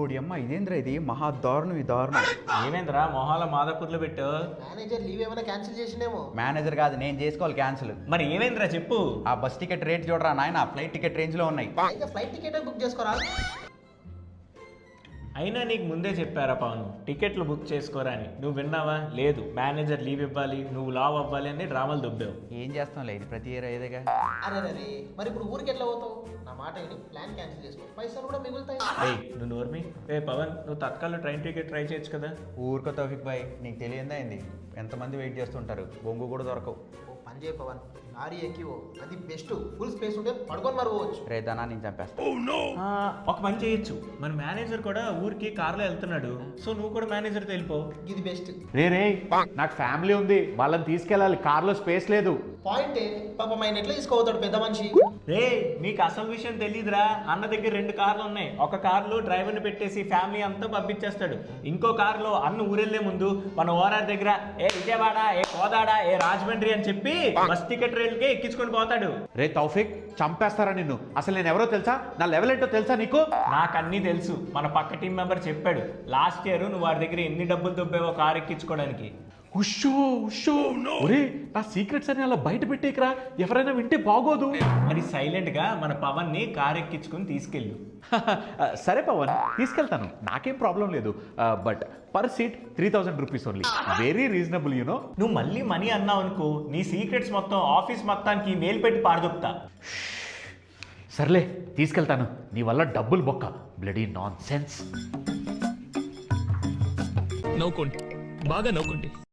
ఓడి అమ్మ ఇదేంద్రా ఇది మహా దారుణం ఈ దారుణం. ఏమేంద్రా మొహాల మాదాపూర్లో పెట్టు. మేనేజర్ లీవ్ ఏమైనా క్యాన్సిల్ చేసిండేమో. మేనేజర్ కాదు, నేను చేసుకోవాలి క్యాన్సిల్. మరి ఏమేంద్రా చెప్పు. ఆ బస్ టికెట్ రేట్ చూడరా నాయన, ఫ్లైట్ టికెట్ రేంజ్ లో ఉన్నాయి. అయితే ఫ్లైట్ టికెట్ బుక్ చేసుకోరా. అయినా నీకు ముందే చెప్పారా పవన్, టికెట్లు బుక్ చేసుకోరా అని. నువ్వు విన్నావా? లేదు, మేనేజర్ లీవ్ ఇవ్వాలి, నువ్వు లావ్ అవ్వాలి అని డ్రామాలు దుబ్బావు. ఏం చేస్తాంలే, ఇది ప్రతి ఇయర్ అయ్యేదేగా. అరే అరే మరి ఇప్పుడు ఊరికి ఎట్లా పోతావు? నా మాట విని ప్లాన్ క్యాన్సిల్ చేసుకో, పైసలు కూడా మిగులుతాయి. ఏయ్ నువ్వు నోర్మి. పవన్, నువ్వు తత్కాల్లో ట్రైన్ టికెట్ ట్రై చేయొచ్చు కదా. ఊరుకో తౌఫిక్ బాయ్, నీకు తెలియందా ఏంది, ఎంతమంది వెయిట్ చేస్తుంటారు, బొంగు కూడా దొరకవు. ఓ పని చేయ పవన్, లారీ ఎక్కివో, అది బెస్ట్. ఫుల్ స్పేస్ ఉంటే పడుకొని మరి పోవచ్చు. రే దానా నేను చంపేస్తా. ఒక పని చేయొచ్చు, మన మేనేజర్ కూడా ఊరికి కార్లో వెళ్తున్నాడు, సో నువ్వు కూడా మేనేజర్తో వెళ్ళిపో. ఇది బెస్ట్. రే నాకు ఫ్యామిలీ ఉంది, వాళ్ళని తీసుకెళ్ళాలి, కార్లో స్పేస్ లేదు. పాయింటే పాపం ఆయన ఎట్లా తీసుకోవతాడు పెద్ద మనిషి. రే నీకు అసలు విషయం తెలీదురా, అన్న దగ్గర 2 కార్లు ఉన్నాయి. ఒక కార్లో డ్రైవర్ని పెట్టేసి ఫ్యామిలీ అంతా పంపించేస్తాడు, ఇంకో కార్లో అన్న ఊరెళ్లే ముందు మన ఓరార్ దగ్గర ఏ విజయవాడ, ఏ కోదాడ, ఏ రాజమండ్రి అని చెప్పి బస్ టికెట్ రైలుకే ఎక్కించుకొని పోతాడు. రే తౌఫిక్, చంపేస్తారా నిన్ను. అసలు నేను ఎవరో తెలుసా? నా లెవెల్ ఏంటో తెలుసా నీకు? నాకు అన్నీ తెలుసు, మన పక్క టీం మెంబర్ చెప్పాడు. లాస్ట్ ఇయర్ నువ్వు వాడి దగ్గర ఎన్ని డబ్బులు దొబ్బావో కారు ఎక్కించుకోవడానికి. ఉషో ఒరే, నా సీక్రెట్స్ అని అలా బయట పెట్టేకరా, ఎవరైనా వింటే బాగోదు. మరి సైలెంట్ గా మన పవన్ ని కారు ఎక్కించుకుని తీసుకెళ్ళు. సరే పవన్, తీసుకెళ్తాను, నాకేం ప్రాబ్లం లేదు. But per seat 3000 rupees only, very reasonable you know. నువ్వు మళ్ళీ మనీ అన్నావు అనుకో, నీ సీక్రెట్స్ మొత్తం ఆఫీస్ మొత్తానికి మెయిల్ పెట్టి పారదొప్తా. సర్లే తీసుకెళ్తాను, నీ వల్ల డబ్బులు బొక్క, బ్లడీ నాన్ సెన్స్. నవ్వుకోండి, బాగా నవ్వుకోండి.